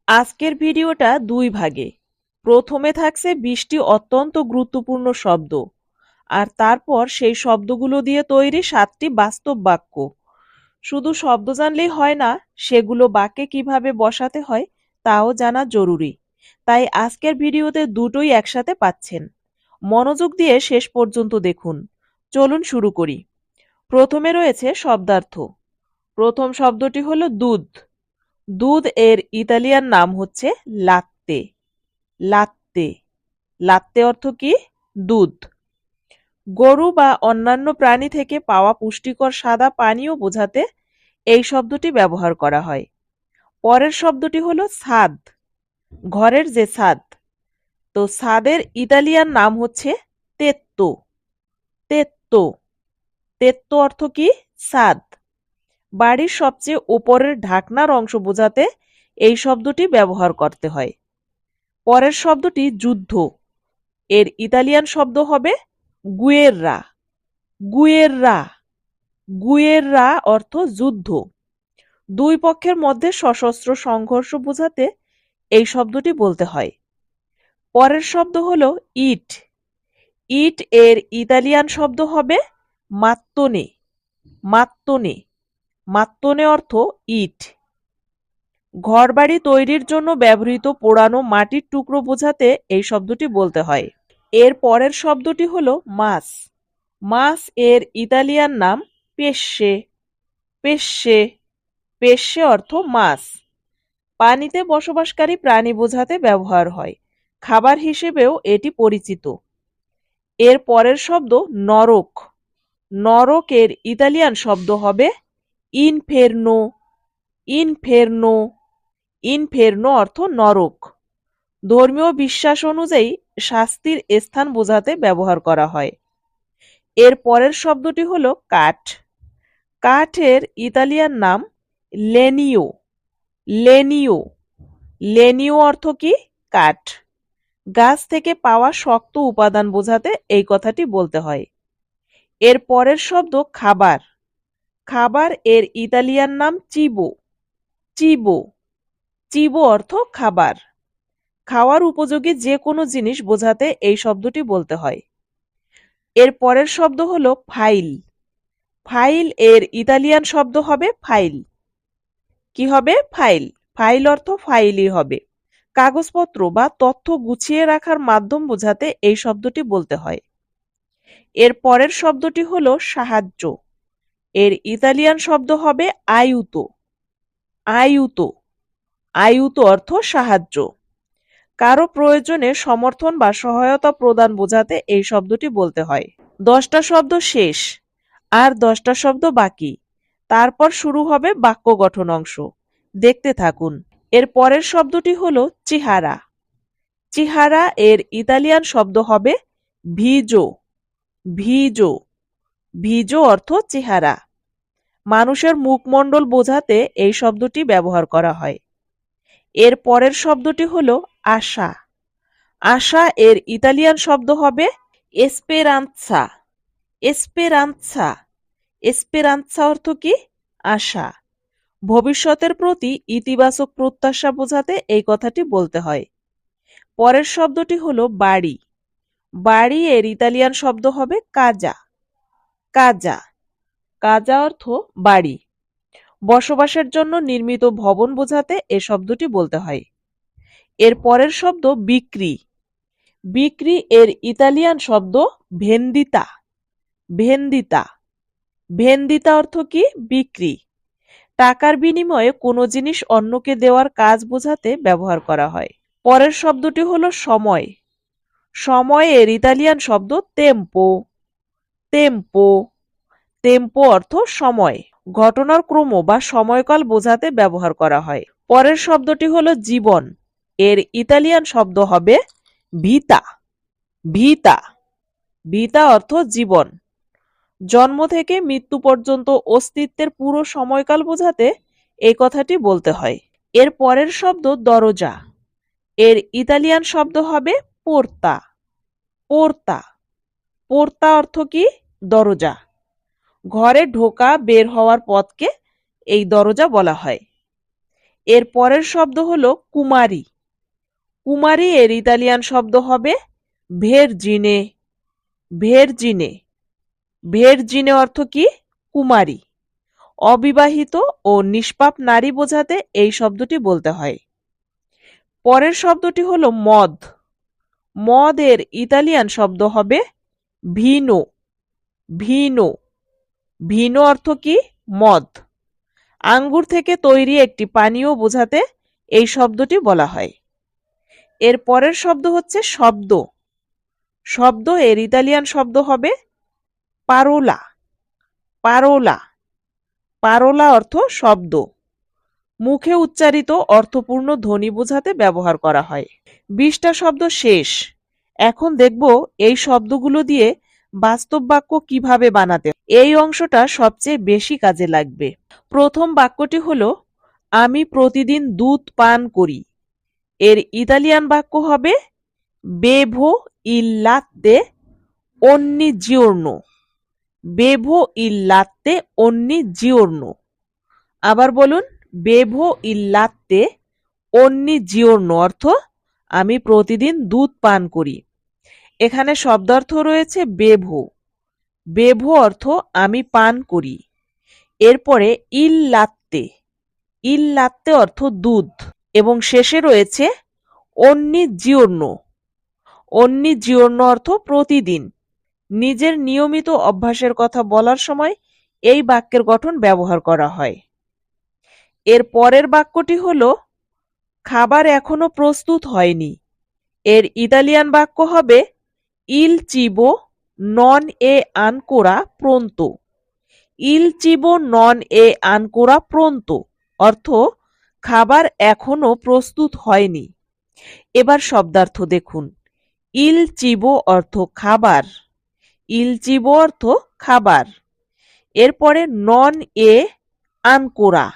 আজকের ভিডিওটা দুই ভাগে। প্রথমে থাকছে ২০টি অত্যন্ত গুরুত্বপূর্ণ শব্দ, আর তারপর সেই শব্দগুলো দিয়ে তৈরি ৭টি বাস্তব বাক্য। শুধু শব্দ জানলেই হয় না, সেগুলো বাক্যে কিভাবে বসাতে হয় তাও জানা জরুরি। তাই আজকের ভিডিওতে দুটোই একসাথে পাচ্ছেন। মনোযোগ দিয়ে শেষ পর্যন্ত দেখুন। চলুন শুরু করি। প্রথমে রয়েছে শব্দার্থ। প্রথম শব্দটি হলো দুধ। দুধ এর ইতালিয়ান নাম হচ্ছে লাত্তে। লাত্তে। লাত্তে অর্থ কি? দুধ। গরু বা অন্যান্য প্রাণী থেকে পাওয়া পুষ্টিকর সাদা পানীয় বোঝাতে এই শব্দটি ব্যবহার করা হয়। পরের শব্দটি হলো ছাদ। ঘরের যে ছাদ, তো ছাদের ইতালিয়ান নাম হচ্ছে তেত্তো। তেত্তো। তেত্তো অর্থ কি? ছাদ। বাড়ির সবচেয়ে উপরের ঢাকনার অংশ বোঝাতে এই শব্দটি ব্যবহার করতে হয়। পরের শব্দটি যুদ্ধ। এর ইতালিয়ান শব্দ হবে গুয়েররা। গুয়েররা। গুয়েররা অর্থ যুদ্ধ। দুই পক্ষের মধ্যে সশস্ত্র সংঘর্ষ বোঝাতে এই শব্দটি বলতে হয়। পরের শব্দ হলো ইট। ইট এর ইতালিয়ান শব্দ হবে মাত্তনে। মাত্তনে। মাত্তনে অর্থ ইট। ঘরবাড়ি তৈরির জন্য ব্যবহৃত পোড়ানো মাটির টুকরো বোঝাতে এই শব্দটি বলতে হয়। এর পরের শব্দটি হলো মাছ। মাছ এর ইতালিয়ান নাম পেস্যে। পেস্যে। পেস্যে অর্থ মাছ। পানিতে বসবাসকারী প্রাণী বোঝাতে ব্যবহার হয়। খাবার হিসেবেও এটি পরিচিত। এর পরের শব্দ নরক। নরক এর ইতালিয়ান শব্দ হবে ইনফের্নো। ইনফের্নো। ইনফের্নো অর্থ নরক। ধর্মীয় বিশ্বাস অনুযায়ী শাস্তির স্থান বোঝাতে ব্যবহার করা হয়। এর পরের শব্দটি হলো কাঠ। কাঠের ইতালিয়ান নাম লেনিও। লেনিও। লেনিও অর্থ কি? কাঠ। গাছ থেকে পাওয়া শক্ত উপাদান বোঝাতে এই কথাটি বলতে হয়। এর পরের শব্দ খাবার। খাবার এর ইতালিয়ান নাম চিবো। চিবো। চিবো অর্থ খাবার। খাওয়ার উপযোগী যে কোনো জিনিস বোঝাতে এই শব্দটি বলতে হয়। এর পরের শব্দ হলো ফাইল। ফাইল এর ইতালিয়ান শব্দ হবে ফাইল। কি হবে? ফাইল। ফাইল অর্থ ফাইলই হবে। কাগজপত্র বা তথ্য গুছিয়ে রাখার মাধ্যম বোঝাতে এই শব্দটি বলতে হয়। এর পরের শব্দটি হলো সাহায্য। এর ইতালিয়ান শব্দ হবে আইউতো। আইউতো। আইউতো অর্থ সাহায্য। কারো প্রয়োজনে সমর্থন বা সহায়তা প্রদান বোঝাতে এই শব্দটি বলতে হয়। 10টা শব্দ শেষ, আর 10টা শব্দ বাকি। তারপর শুরু হবে বাক্য গঠন অংশ। দেখতে থাকুন। এর পরের শব্দটি হলো চেহারা। চেহারা এর ইতালিয়ান শব্দ হবে ভিজো। ভিজো। ভিজো অর্থ চেহারা। মানুষের মুখমণ্ডল বোঝাতে এই শব্দটি ব্যবহার করা হয়। এর পরের শব্দটি হলো আশা। আশা এর ইতালিয়ান শব্দ হবে এসপেরানসা। এসপেরানসা। এসপেরানসা অর্থ কি? আশা। ভবিষ্যতের প্রতি ইতিবাচক প্রত্যাশা বোঝাতে এই কথাটি বলতে হয়। পরের শব্দটি হলো বাড়ি। বাড়ি এর ইতালিয়ান শব্দ হবে কাজা। কাজা। কাজা অর্থ বাড়ি। বসবাসের জন্য নির্মিত ভবন বোঝাতে এ শব্দটি বলতে হয়। এর পরের শব্দ বিক্রি। বিক্রি এর ইতালিয়ান শব্দ ভেন্দিতা। ভেন্দিতা। ভেন্দিতা অর্থ কি? বিক্রি। টাকার বিনিময়ে কোনো জিনিস অন্যকে দেওয়ার কাজ বোঝাতে ব্যবহার করা হয়। পরের শব্দটি হলো সময়। সময় এর ইতালিয়ান শব্দ তেম্পো। তেম্পো। তেম্পো অর্থ সময়। ঘটনার ক্রম বা সময়কাল বোঝাতে ব্যবহার করা হয়। পরের শব্দটি হলো জীবন। এর ইতালিয়ান শব্দ হবে ভিতা। ভিতা। ভিতা অর্থ জীবন। জন্ম থেকে মৃত্যু পর্যন্ত অস্তিত্বের পুরো সময়কাল বোঝাতে এই কথাটি বলতে হয়। এর পরের শব্দ দরজা। এর ইতালিয়ান শব্দ হবে পোর্তা। পোর্তা। পোর্তা অর্থ কি? দরজা। ঘরে ঢোকা বের হওয়ার পথকে এই দরজা বলা হয়। এর পরের শব্দ হলো কুমারী। কুমারী এর ইতালিয়ান শব্দ হবে ভেরজিনে। ভেরজিনে। ভেরজিনে অর্থ কি? কুমারী। অবিবাহিত ও নিষ্পাপ নারী বোঝাতে এই শব্দটি বলতে হয়। পরের শব্দটি হলো মদ। মদ এর ইতালিয়ান শব্দ হবে ভিনো। ভিনো। ভিনো অর্থ কি? মদ। আঙ্গুর থেকে তৈরি একটি পানীয় বোঝাতে এই শব্দটি বলা হয়। এর পরের শব্দ হচ্ছে শব্দ। শব্দ এর ইতালিয়ান শব্দ হবে পারোলা। পারোলা। পারোলা অর্থ শব্দ। মুখে উচ্চারিত অর্থপূর্ণ ধ্বনি বোঝাতে ব্যবহার করা হয়। 20টা শব্দ শেষ। এখন দেখব এই শব্দগুলো দিয়ে বাস্তব বাক্য কিভাবে বানাতে হয়। এই অংশটা সবচেয়ে বেশি কাজে লাগবে। প্রথম বাক্যটি হলো আমি প্রতিদিন দুধ পান করি। এর ইতালিয়ান বাক্য হবে বেভো ইল লাত্তে ogni giorno। বেভো ইল লাত্তে ogni giorno। আবার বলুন, বেভো ইল লাত্তে ogni giorno অর্থ আমি প্রতিদিন দুধ পান করি। এখানে শব্দার্থ রয়েছে বেভো। বেভো অর্থ আমি পান করি। এরপরে ইল লাত্তে। ইল লাত্তে অর্থ দুধ। এবং শেষে রয়েছে ogni giorno। ogni giorno অর্থ প্রতিদিন। নিজের নিয়মিত অভ্যাসের কথা বলার সময় এই বাক্যের গঠন ব্যবহার করা হয়। এর পরের বাক্যটি হলো খাবার এখনো প্রস্তুত হয়নি। এর ইতালিয়ান বাক্য হবে ইল চিবো নন এ আনকোরা প্রন্তো। ইল চিবো নন এ আনকোরা প্রন্তো অর্থ খাবার এখনো প্রস্তুত হয়নি। এবার শব্দার্থ দেখুন। ইল চিবো অর্থ খাবার। ইল চিবো অর্থ খাবার। এরপরে নন এ আনকোরা।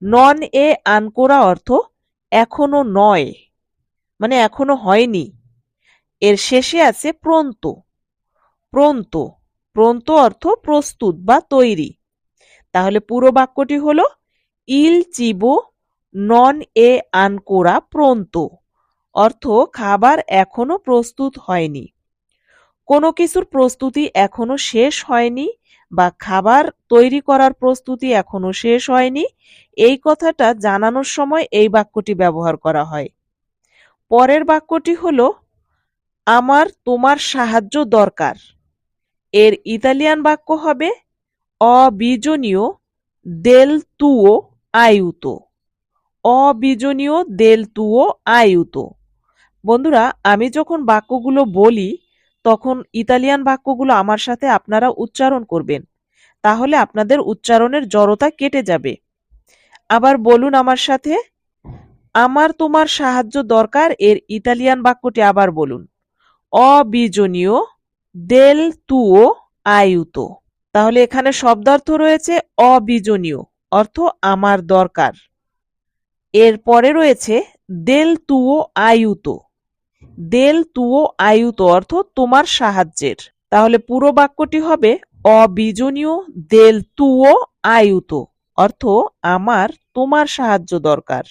নন এ আনকোরা অর্থ এখনো নয়, মানে এখনো হয়নি। এর শেষে আছে প্রন্তো। প্রন্তো। প্রন্তো অর্থ প্রস্তুত বা তৈরি। তাহলে পুরো বাক্যটি হলো ইল চিবো নন এ আনকোরা প্রন্তো অর্থ খাবার এখনো প্রস্তুত হয়নি। কোনো কিছুর প্রস্তুতি এখনো শেষ হয়নি বা খাবার তৈরি করার প্রস্তুতি এখনো শেষ হয়নি, এই কথাটা জানানোর সময় এই বাক্যটি ব্যবহার করা হয়। পরের বাক্যটি হলো আমার তোমার সাহায্য দরকার। এর ইতালিয়ান বাক্য হবে অবিজনীয় দেল তুও আইউতো। অবিজনীয় দেল তুও আইউতো। বন্ধুরা, আমি যখন বাক্যগুলো বলি তখন ইতালিয়ান বাক্যগুলো আমার সাথে আপনারা উচ্চারণ করবেন, তাহলে আপনাদের উচ্চারণের জড়তা কেটে যাবে। আবার বলুন আমার সাথে, আমার তোমার সাহায্য দরকার এর ইতালিয়ান বাক্যটি আবার বলুন, অবিজনীয় দেল তুও আইউতো। তাহলে এখানে শব্দার্থ রয়েছে অবিজনীয় অর্থ আমার দরকার। এর পরে রয়েছে দেল তুও আইউতো। দেল তুও আইউতো অর্থ তোমার সাহায্যের। তাহলে পুরো বাক্যটি হবে অবিজনীয় দেল তুও আইউতো অর্থ আমার তোমার সাহায্য দরকার।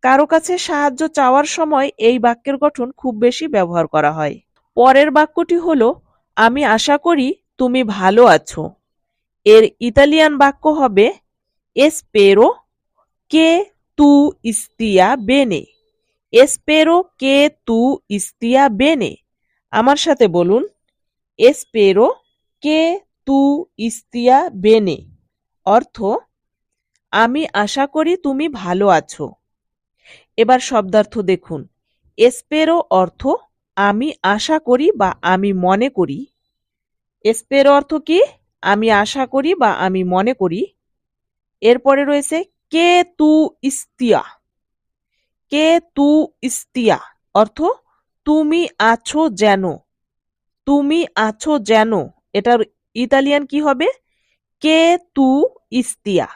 কারো কাছে সাহায্য চাওয়ার সময় এই বাক্যের গঠন খুব বেশি ব্যবহার করা হয়। পরের বাক্যটি হলো আমি আশা করি তুমি ভালো আছো। এর ইতালিয়ান বাক্য হবে এসপেরো কে তু স্তিয়া বেনে। এসপেরো কে তু স্তিয়া বেনে। আমার সাথে বলুন, এসপেরো কে তু স্তিয়া বেনে অর্থ আমি আশা করি তুমি ভালো আছো। এবার শব্দার্থ দেখুন। এসপেরো অর্থ আমি আশা করি বা আমি মনে করি। এসপেরো অর্থ কি? আমি আশা করি বা আমি মনে করি। এরপরে রয়েছে কে তু স্তিয়া। কে তু স্তিয়া অর্থ তুমি আছো যেন। তুমি আছো যেন, এটার ইতালিয়ান কি হবে? কে তু স্তিয়া।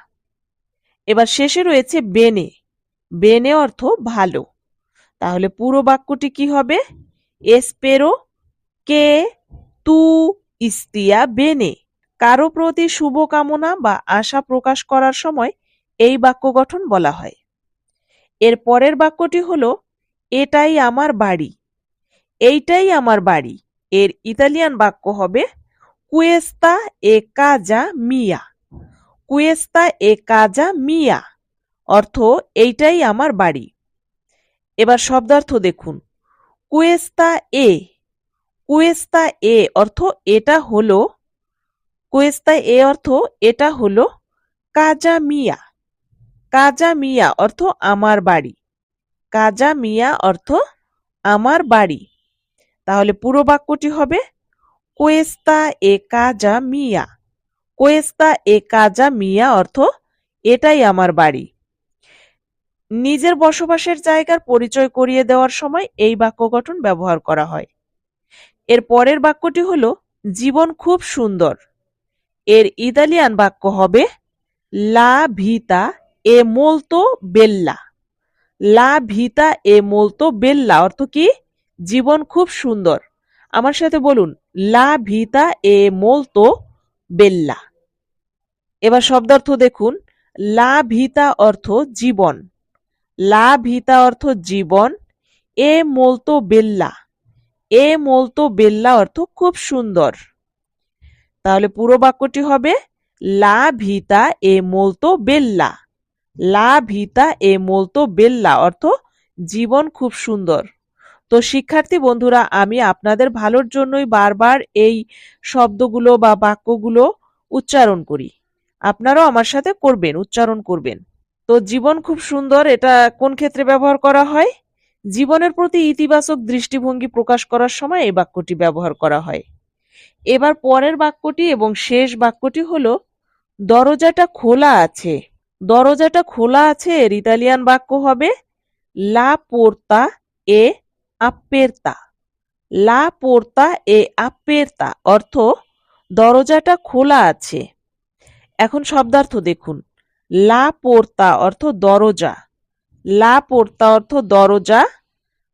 এবার শেষে রয়েছে বেনে। বেনে অর্থ ভালো। তাহলে পুরো বাক্যটি কি হবে? এসপেরো কে তু স্তিয়া বেনে। কারো প্রতি শুভকামনা বা আশা প্রকাশ করার সময় এই বাক্য গঠন বলা হয়। এর পরের বাক্যটি হলো এটাই আমার বাড়ি। এইটাই আমার বাড়ি এর ইতালিয়ান বাক্য হবে কুয়েস্তা এ কাজা মিয়া। কুয়েস্তা এ কাজা মিয়া অর্থ এইটাই আমার বাড়ি। এবার শব্দার্থ দেখুন। কুয়েস্তা এ, কুয়েস্তা এ অর্থ এটা হলো, কুয়েস্তা এ অর্থ এটা হলো কাজা মিয়া। কাজা মিয়া অর্থ আমার বাড়ি। কাজা মিয়া অর্থ আমার বাড়ি। তাহলে পুরো বাক্যটি হবে কোয়েস্তা এ কাজা মিয়া। কোয়েস্তা এ কাজা মিয়া অর্থ এটাই আমার বাড়ি। নিজের বসবাসের জায়গার পরিচয় করিয়ে দেওয়ার সময় এই বাক্য গঠন ব্যবহার করা হয়। এর পরের বাক্যটি হলো জীবন খুব সুন্দর। এর ইতালিয়ান বাক্য হবে লা ভিতা এ মোলতো বেল্লা। লা ভিতা এ মোলতো বেল্লা অর্থ কি? জীবন খুব সুন্দর। আমার সাথে বলুন, লা ভিতা এ মোলতো বেল্লা। এবার শব্দার্থ দেখুন। লা ভিতা অর্থ জীবন। লা ভিতা অর্থ জীবন। এ মোলতো বেল্লা, এ মোলতো বেল্লা অর্থ খুব সুন্দর। তাহলে পুরো বাক্যটি হবে লা ভিতা এ মোলতো বেল্লা। লা ভিতা এ মোলতো বেল্লা অর্থ জীবন খুব সুন্দর। তো শিক্ষার্থী বন্ধুরা, আমি আপনাদের ভালোর জন্যই বারবার এই শব্দগুলো বা বাক্যগুলো উচ্চারণ করি। আপনারাও আমার সাথে করবেন, উচ্চারণ করবেন। তো জীবন খুব সুন্দর এটা কোন ক্ষেত্রে ব্যবহার করা হয়? জীবনের প্রতি ইতিবাচক দৃষ্টিভঙ্গি প্রকাশ করার সময় এই বাক্যটি ব্যবহার করা হয়। এবার পরের বাক্যটি এবং শেষ বাক্যটি হলো দরজাটা খোলা আছে। দরজাটা খোলা আছে এর ইতালিয়ান বাক্য হবে লা পোর্তা এ আপ্পেরতা। লা পোর্তা এ আপ্পেরতা অর্থ দরজাটা খোলা আছে। এখন শব্দার্থ দেখুন। লা পোর্তা অর্থ দরজা। লা পোর্তা অর্থ দরজা।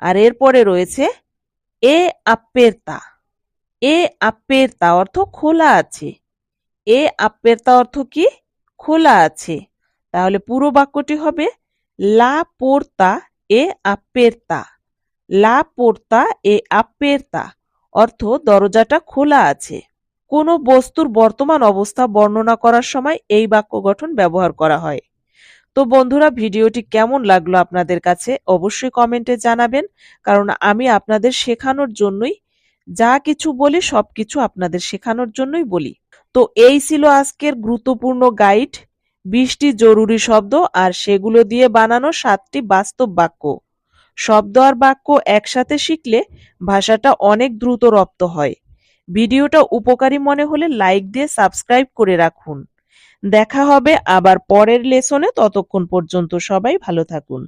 আর এরপরে রয়েছে এ আপ্পেরতা। এ আপ্পেরতা অর্থ খোলা আছে। এ আপ্পেরতা অর্থ কি? খোলা আছে। তাহলে পুরো বাক্যটি হবে লা পোর্তা এ আপ্পেরতা। লা পোর্তা এ আপ্পেরতা অর্থ দরজাটা খোলা আছে। কোনো বস্তুর বর্তমান অবস্থা বর্ণনা করার সময় এই বাক্য গঠন ব্যবহার করা হয়। তো বন্ধুরা, ভিডিওটি কেমন লাগলো আপনাদের কাছে অবশ্যই কমেন্টে জানাবেন, কারণ আমি আপনাদের শেখানোর জন্যই যা কিছু বলি সবকিছু আপনাদের শেখানোর জন্যই বলি। তো এই ছিল আজকের গুরুত্বপূর্ণ গাইড, 20টি জরুরি শব্দ আর সেগুলো দিয়ে বানানো 7টি বাস্তব বাক্য। শব্দ আর বাক্য একসাথে শিখলে ভাষাটা অনেক দ্রুত রপ্ত হয়। ভিডিওটা উপকারী মনে হলে লাইক দিয়ে সাবস্ক্রাইব করে রাখুন। দেখা হবে আবার পরের লেসনে, ততক্ষণ পর্যন্ত সবাই ভালো থাকুন।